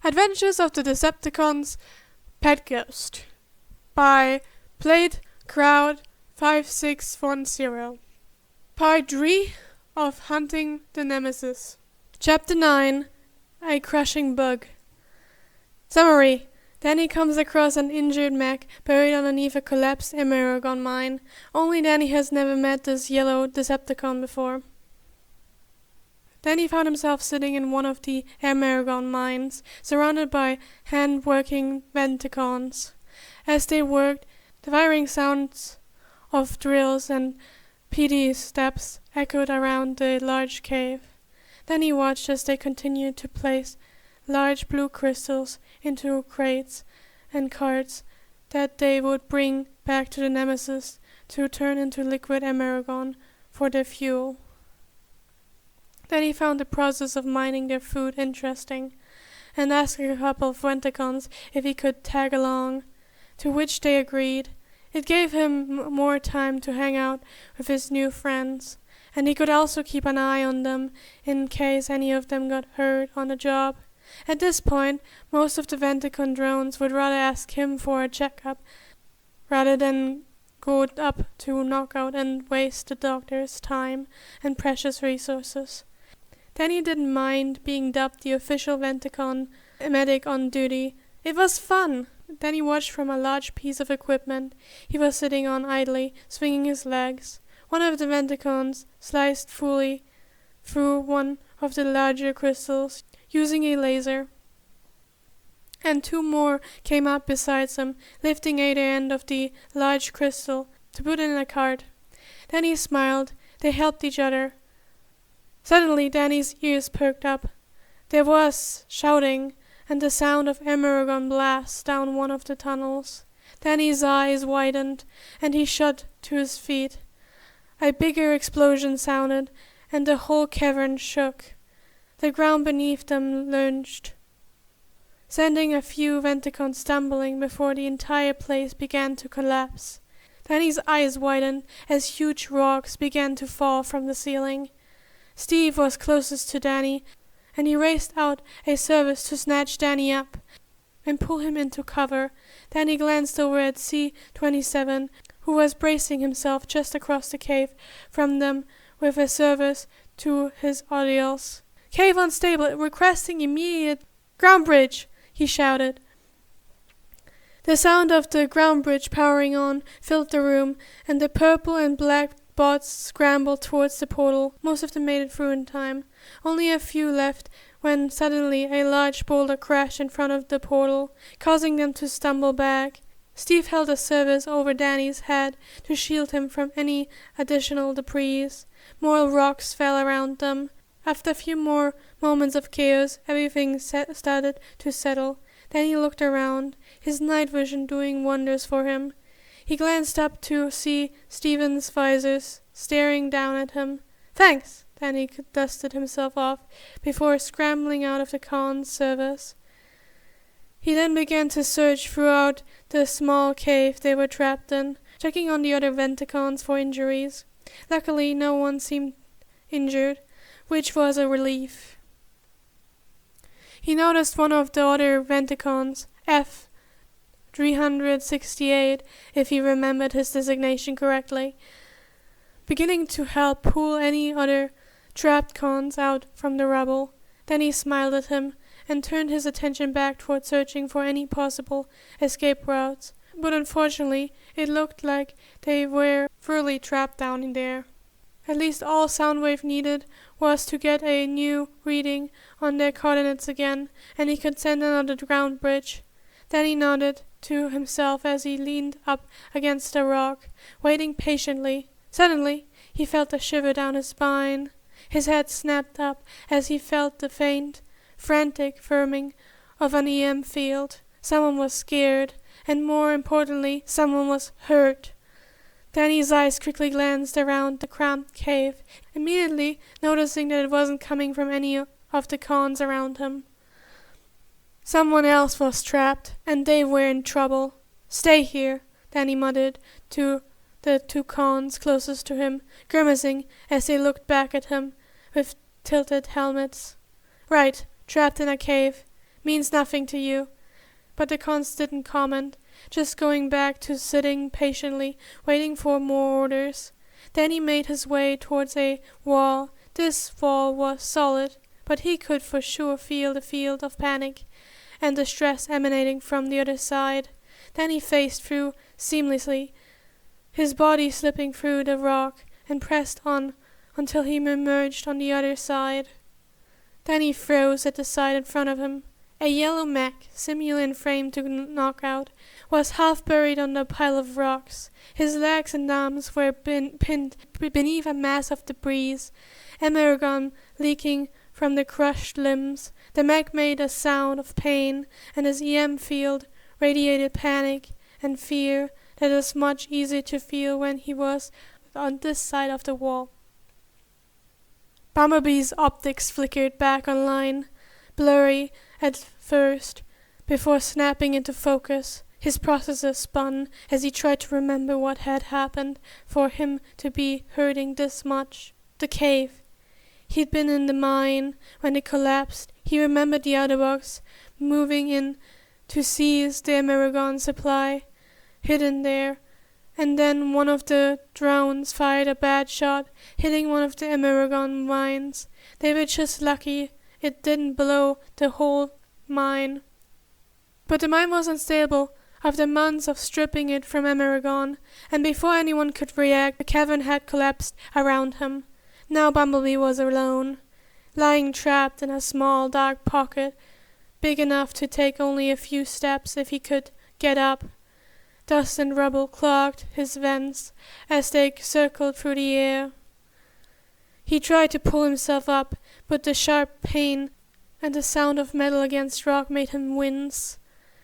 Adventures of the Decepticons Pet Ghost by Played Crowd 5610. Part 3 of Hunting the Nemesis. Chapter 9, A Crushing Bug. Summary. Danny comes across an injured mech buried underneath a collapsed Emergon mine. Only Danny has never met this yellow Decepticon before. Danny found himself sitting in one of the Emergon mines, surrounded by hand-working Venticons. As they worked, the firing sounds of drills and PD steps echoed around the large cave. Danny watched as they continued to place large blue crystals into crates and carts that they would bring back to the Nemesis to turn into liquid Emergon for their fuel. Danny found the process of mining their food interesting, and asked a couple of Venticons if he could tag along, to which they agreed. It gave him more time to hang out with his new friends, and he could also keep an eye on them in case any of them got hurt on the job. At this point, most of the Venticon drones would rather ask him for a checkup rather than go up to knockout and waste the doctor's time and precious resources. Danny didn't mind being dubbed the official Venticon medic on duty. It was fun! Danny watched from a large piece of equipment he was sitting on idly, swinging his legs. One of the Venticons sliced fully through one of the larger crystals using a laser, and two more came up beside him, lifting either end of the large crystal to put in a cart. Danny smiled. They helped each other. Suddenly Danny's ears perked up. There was shouting and the sound of Emergon blasts down one of the tunnels. Danny's eyes widened, and he shot to his feet. A bigger explosion sounded, and the whole cavern shook. The ground beneath them lurched, sending a few Venticons stumbling before the entire place began to collapse. Danny's eyes widened as huge rocks began to fall from the ceiling. Steve was closest to Danny, and he raced out a service to snatch Danny up and pull him into cover. Danny glanced over at C-27, who was bracing himself just across the cave from them with a service to his audials. "Cave unstable, requesting immediate ground bridge," he shouted. The sound of the ground bridge powering on filled the room, and the purple and black bots scrambled towards the portal. Most of them made it through in time. Only a few left when suddenly a large boulder crashed in front of the portal, causing them to stumble back. Steve held a service over Danny's head to shield him from any additional debris. More rocks fell around them. After a few more moments of chaos, everything started to settle. Danny looked around, his night vision doing wonders for him. He glanced up to see Steven's visors staring down at him. "Thanks!" Danny dusted himself off before scrambling out of the con's service. He then began to search throughout the small cave they were trapped in, checking on the other Venticons for injuries. Luckily, no one seemed injured, which was a relief. He noticed one of the other Venticons, F-368, if he remembered his designation correctly, beginning to help pull any other trapped cons out from the rubble. Then he smiled at him and turned his attention back toward searching for any possible escape routes. But unfortunately, it looked like they were thoroughly trapped down in there. At least all Soundwave needed was to get a new reading on their coordinates again, and he could send another ground bridge. Then he nodded to himself as he leaned up against a rock, waiting patiently. Suddenly, he felt a shiver down his spine. His head snapped up as he felt the faint, frantic firming of an EM field. Someone was scared, and more importantly, someone was hurt. Danny's eyes quickly glanced around the cramped cave, immediately noticing that it wasn't coming from any of the cons around him. Someone else was trapped, and they were in trouble. "Stay here," Danny muttered to the two cons closest to him, grimacing as they looked back at him with tilted helmets. "Right, trapped in a cave. means nothing to you." But the cons didn't comment, just going back to sitting patiently, waiting for more orders. Then he made his way towards a wall. This wall was solid, but he could for sure feel the field of panic and the stress emanating from the other side. Then he phased through seamlessly, his body slipping through the rock, and pressed on until he emerged on the other side. Then he froze at the side in front of him. A yellow mech, simulant framed to knock out, was half buried under a pile of rocks. His legs and arms were pinned beneath a mass of debris, amalgam leaking from the crushed limbs. The mech made a sound of pain, and his EM field radiated panic and fear that is much easier to feel when he was on this side of the wall. Bumblebee's optics flickered back online, blurry at first, before snapping into focus. His processor spun as he tried to remember what had happened for him to be hurting this much. The cave. He'd been in the mine when it collapsed. He remembered the Autobots moving in to seize the American supply hidden there, and then one of the drones fired a bad shot, hitting one of the American mines. They were just lucky it didn't blow the whole mine. But the mine was unstable after months of stripping it from American, and before anyone could react, the cavern had collapsed around him. Now Bumblebee was alone, lying trapped in a small dark pocket, big enough to take only a few steps if he could get up. Dust and rubble clogged his vents as they circled through the air. He tried to pull himself up, but the sharp pain and the sound of metal against rock made him wince.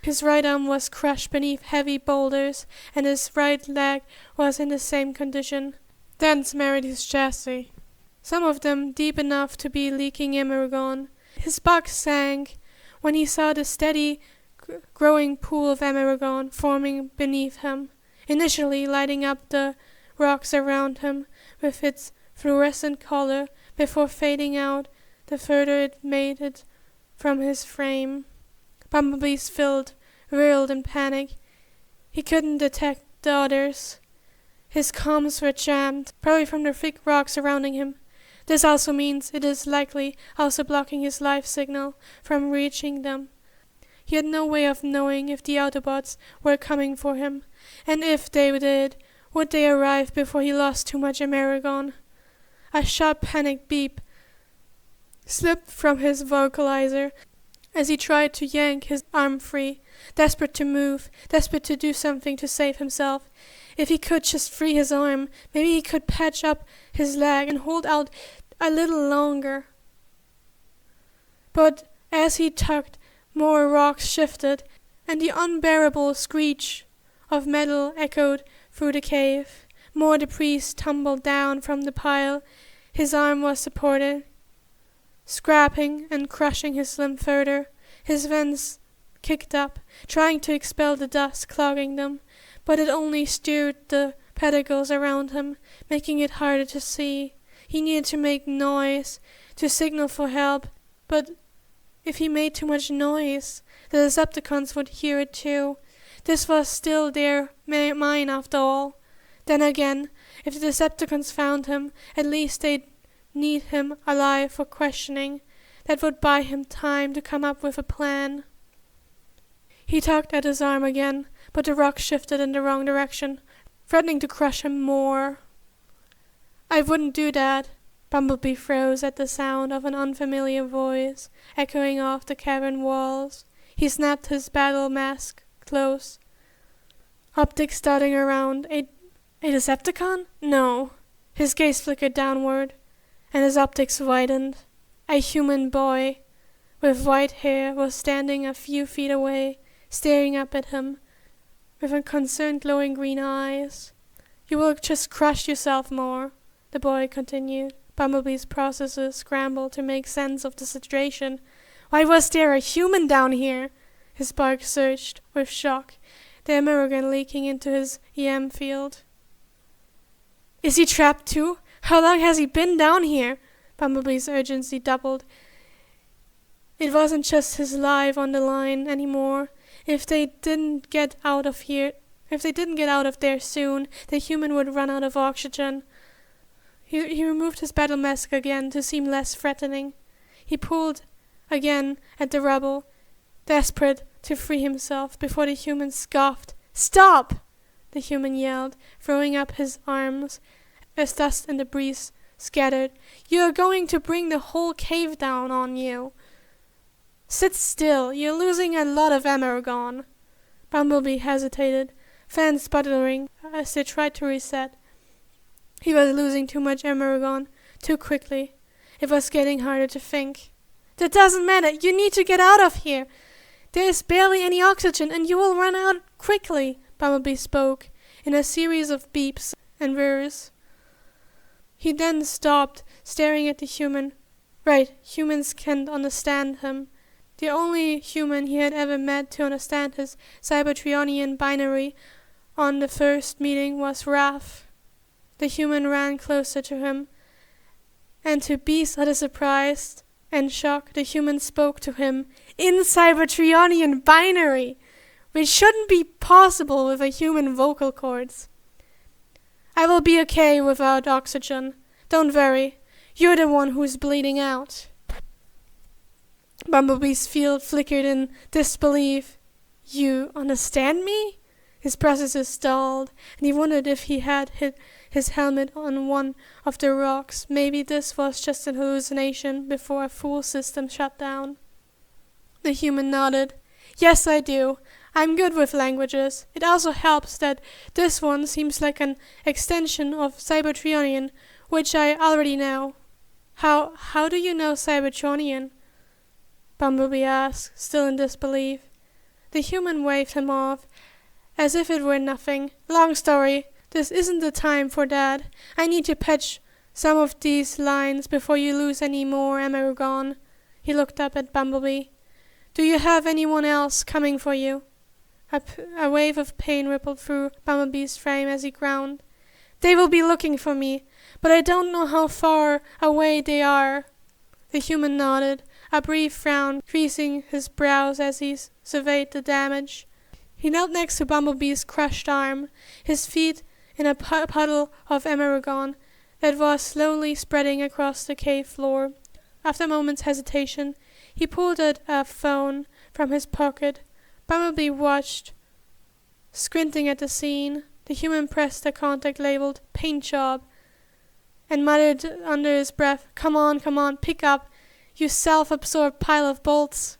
His right arm was crushed beneath heavy boulders, and his right leg was in the same condition. Dents marred his chassis, some of them deep enough to be leaking amargon. His buck sank when he saw the steady growing pool of amargon forming beneath him, initially lighting up the rocks around him with its fluorescent color before fading out the further it made it from his frame. Bumblebee's whirled in panic. He couldn't detect the others. His comms were jammed, probably from the thick rocks surrounding him. This also means it is likely also blocking his life signal from reaching them. He had no way of knowing if the Autobots were coming for him, and if they did, would they arrive before he lost too much amargon? A sharp panic beep slipped from his vocalizer as he tried to yank his arm free, desperate to move, desperate to do something to save himself. If he could just free his arm, maybe he could patch up his leg and hold out a little longer. But as he tugged, more rocks shifted, and the unbearable screech of metal echoed through the cave. More debris tumbled down from the pile his arm was supported, scraping and crushing his limb further. His vents kicked up, trying to expel the dust clogging them, but it only stirred the particles around him, making it harder to see. He needed to make noise to signal for help, but if he made too much noise, the Decepticons would hear it too. This was still their mine after all. Then again, if the Decepticons found him, at least they'd need him alive for questioning. That would buy him time to come up with a plan. He tugged at his arm again, but the rock shifted in the wrong direction, threatening to crush him more. "I wouldn't do that." Bumblebee froze at the sound of an unfamiliar voice echoing off the cavern walls. He snapped his battle mask close, optics darting around. A Decepticon? No. His gaze flickered downward, and his optics widened. A human boy with white hair was standing a few feet away, staring up at him with concerned glowing green eyes. "You will just crush yourself more," the boy continued. Bumblebee's processors scrambled to make sense of the situation. Why was there a human down here? His bark surged with shock, the amalgam leaking into his EM field. "Is he trapped too? How long has he been down here?" Bumblebee's urgency doubled. It wasn't just his life on the line anymore. If they didn't get out of there soon, the human would run out of oxygen. He removed his battle mask again to seem less threatening. He pulled again at the rubble, desperate to free himself before the human scoffed. "Stop!" the human yelled, throwing up his arms as dust and debris scattered. "You are going to bring the whole cave down on you." "Sit still, you're losing a lot of Emergon." Bumblebee hesitated, fans sputtering as they tried to reset. He was losing too much Emergon, too quickly. It was getting harder to think. "That doesn't matter, you need to get out of here. There is barely any oxygen and you will run out quickly," Bumblebee spoke, in a series of beeps and whirs. He then stopped, staring at the human. Right, humans can't understand him. The only human he had ever met to understand his Cybertronian binary on the first meeting was Raph. The human ran closer to him, and to Bee's utter surprise and shock, the human spoke to him in Cybertronian binary, which shouldn't be possible with a human vocal cords. "I will be okay without oxygen. Don't worry. You're the one who's bleeding out." Bumblebee's field flickered in disbelief. "You understand me?" His processes stalled, and he wondered if he had hit his helmet on one of the rocks. Maybe this was just an hallucination before a full system shut down. The human nodded. "Yes, I do. I'm good with languages. It also helps that this one seems like an extension of Cybertronian, which I already know." How do you know Cybertronian?" Bumblebee asked, still in disbelief. The human waved him off, as if it were nothing. "Long story. This isn't the time for that. I need to patch some of these lines before you lose any more Emergon." He looked up at Bumblebee. "Do you have anyone else coming for you?" A wave of pain rippled through Bumblebee's frame as he groaned. "They will be looking for me, but I don't know how far away they are." The human nodded, a brief frown creasing his brows as he surveyed the damage. He knelt next to Bumblebee's crushed arm, his feet in a puddle of Emergon that was slowly spreading across the cave floor. After a moment's hesitation, he pulled out a phone from his pocket. Bumblebee watched, squinting at the scene. The human pressed a contact labeled "paint job" and muttered under his breath, come on, pick up, you self-absorbed pile of bolts."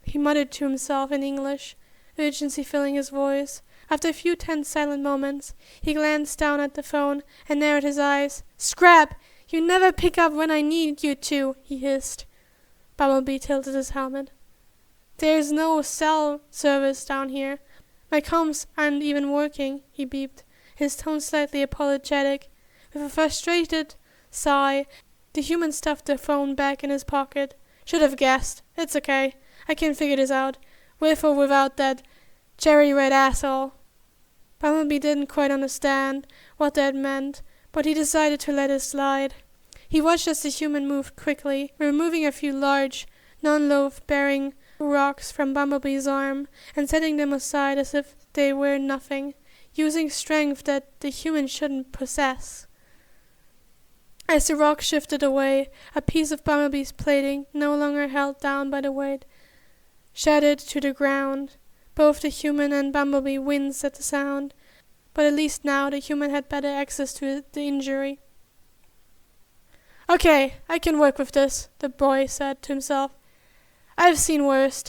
He muttered to himself in English, urgency filling his voice. After a few tense silent moments, he glanced down at the phone and narrowed his eyes. "Scrap! You never pick up when I need you to," he hissed. Bumblebee tilted his helmet. "There's no cell service down here. My comms aren't even working," he beeped, his tone slightly apologetic. With a frustrated sigh, the human stuffed the phone back in his pocket. "Should have guessed. It's okay. I can figure this out, with or without that cherry red asshole." Bumblebee didn't quite understand what that meant, but he decided to let it slide. He watched as the human moved quickly, removing a few large, non-load-bearing rocks from Bumblebee's arm and setting them aside as if they were nothing, using strength that the human shouldn't possess. As the rock shifted away, a piece of Bumblebee's plating, no longer held down by the weight, shattered to the ground. Both the human and Bumblebee winced at the sound, but at least now the human had better access to the injury. "Okay, I can work with this," the boy said to himself. "I've seen worse."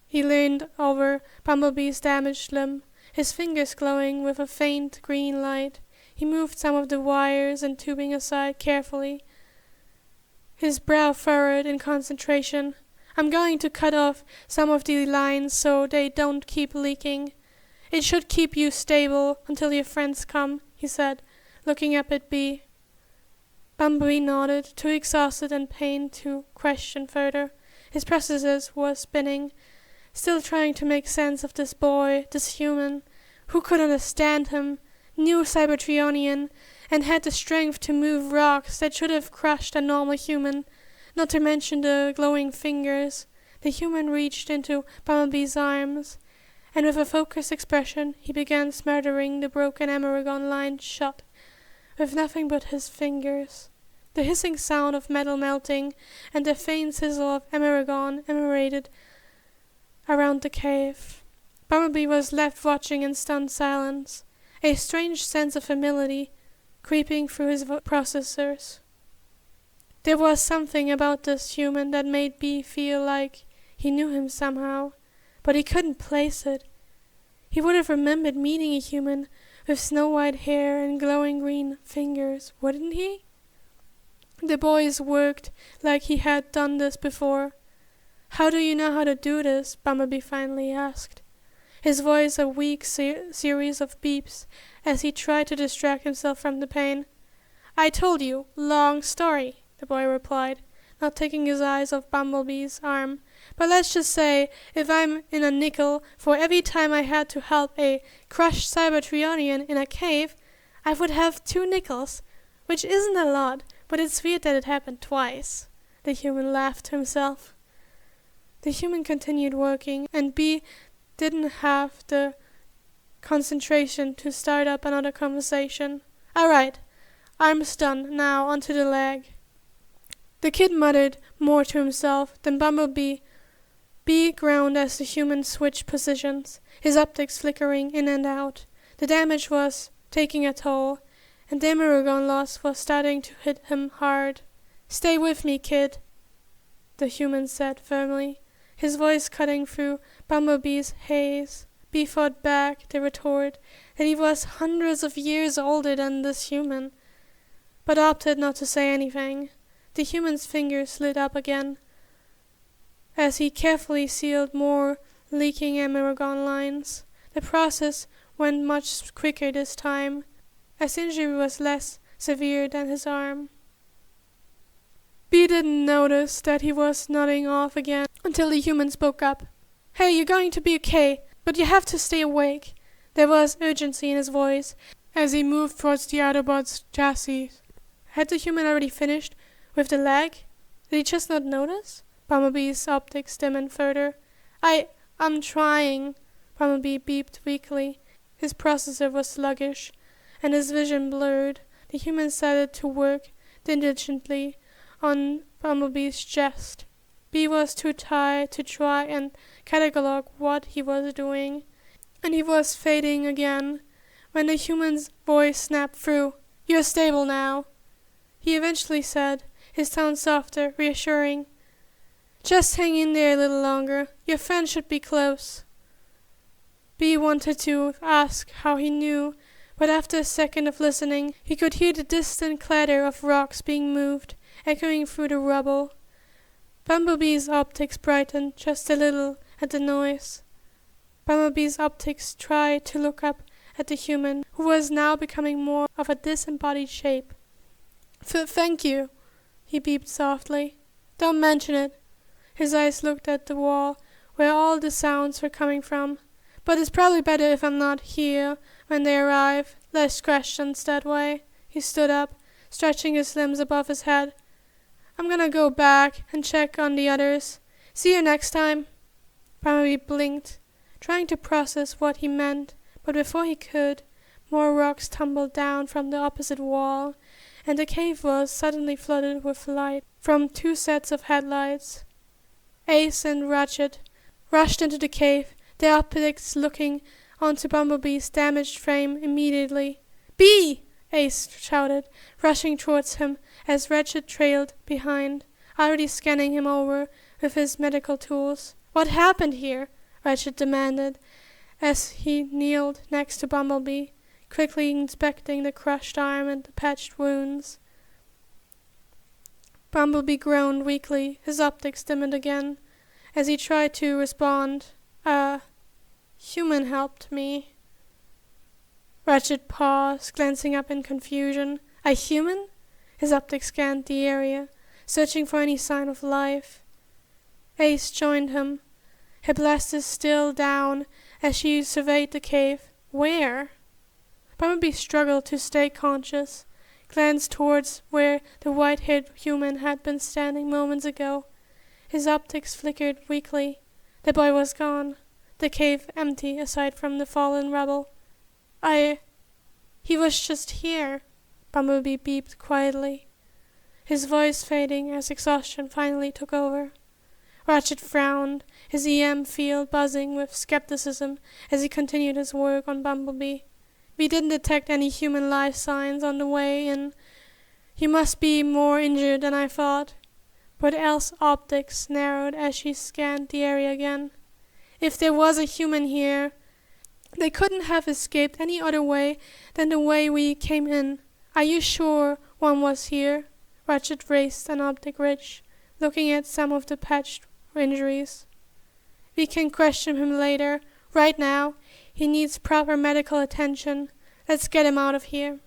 He leaned over Bumblebee's damaged limb, his fingers glowing with a faint green light. He moved some of the wires and tubing aside carefully, his brow furrowed in concentration. "I'm going to cut off some of the lines so they don't keep leaking. It should keep you stable until your friends come," he said, looking up at Bee. Bumblebee nodded, too exhausted and pained to question further. His processes were spinning, still trying to make sense of this boy, this human, who could understand him, knew Cybertronian, and had the strength to move rocks that should have crushed a normal human. not to mention the glowing fingers. The human reached into Bumblebee's arms, and with a focused expression he began smothering the broken Emergon line shut, with nothing but his fingers. The hissing sound of metal melting and the faint sizzle of Emergon emanated around the cave. Bumblebee was left watching in stunned silence, a strange sense of familiarity creeping through his processors. There was something about this human that made Bee feel like he knew him somehow, but he couldn't place it. He would have remembered meeting a human with snow-white hair and glowing green fingers, wouldn't he? The boys worked like he had done this before. "How do you know how to do this?" Bumblebee finally asked, his voice a weak series of beeps as he tried to distract himself from the pain. "I told you, long story," the boy replied, not taking his eyes off Bumblebee's arm. "But let's just say, if I'm in a nickel for every time I had to help a crushed Cybertronian in a cave, I would have 2 nickels, which isn't a lot, but it's weird that it happened twice." The human laughed to himself. The human continued working, and Bee didn't have the concentration to start up another conversation. "All right, arm's done, now onto the leg." The kid muttered more to himself than Bumblebee. Bee groaned as the human switched positions, his optics flickering in and out. The damage was taking a toll, and the Emergon loss was starting to hit him hard. "Stay with me, kid," the human said firmly, his voice cutting through Bumblebee's haze. Bee fought back the retort that he was hundreds of years older than this human, but opted not to say anything. The human's fingers slid up again as he carefully sealed more leaking Emergon lines. The process went much quicker this time, as the injury was less severe than his arm. Bee didn't notice that he was nodding off again until the human spoke up. "Hey, you're going to be okay, but you have to stay awake." There was urgency in his voice as he moved towards the Autobot's chassis. Had the human already finished with the leg? Did he just not notice? Bumblebee's optics dimmed further. I'm trying," Bumblebee beeped weakly. His processor was sluggish, and his vision blurred. The human started to work diligently on Bumblebee's chest. Bee was too tired to try and catalog what he was doing, and he was fading again when the human's voice snapped through. "You're stable now," he eventually said, his tone softer, reassuring. "Just hang in there a little longer. Your friend should be close." Bee wanted to ask how he knew, but after a second of listening, he could hear the distant clatter of rocks being moved, echoing through the rubble. Bumblebee's optics brightened just a little at the noise. Bumblebee's optics tried to look up at the human, who was now becoming more of a disembodied shape. Thank you," he beeped softly. "Don't mention it." His eyes looked at the wall where all the sounds were coming from. "But it's probably better if I'm not here when they arrive. Less questions that way." He stood up, stretching his limbs above his head. "I'm gonna go back and check on the others. See you next time." Bumblebee blinked, trying to process what he meant, but before he could, more rocks tumbled down from the opposite wall, and the cave was suddenly flooded with light from 2 sets of headlights. Ace and Ratchet rushed into the cave, their optics looking onto Bumblebee's damaged frame immediately. "Bee!" Ace shouted, rushing towards him as Ratchet trailed behind, already scanning him over with his medical tools. "What happened here?" Ratchet demanded as he kneeled next to Bumblebee, quickly inspecting the crushed arm and the patched wounds. Bumblebee groaned weakly, his optics dimmed again, as he tried to respond. Human helped me." Ratchet paused, glancing up in confusion. "A human?" His optics scanned the area, searching for any sign of life. Ace joined him, her blaster still down as she surveyed the cave. "Where?" Bumblebee struggled to stay conscious, glanced towards where the white-haired human had been standing moments ago. His optics flickered weakly. The boy was gone. The cave empty aside from the fallen rubble. He was just here, Bumblebee beeped quietly, his voice fading as exhaustion finally took over. Ratchet frowned, his EM field buzzing with skepticism as he continued his work on Bumblebee. We didn't detect any human life signs on the way in. You must be more injured than I thought. But Elle's optics narrowed as she scanned the area again. If there was a human here, they couldn't have escaped any other way than the way we came in. Are you sure one was here? Ratchet raised an optic ridge, looking at some of the patched injuries. We can question him later. Right now, he needs proper medical attention. Let's get him out of here.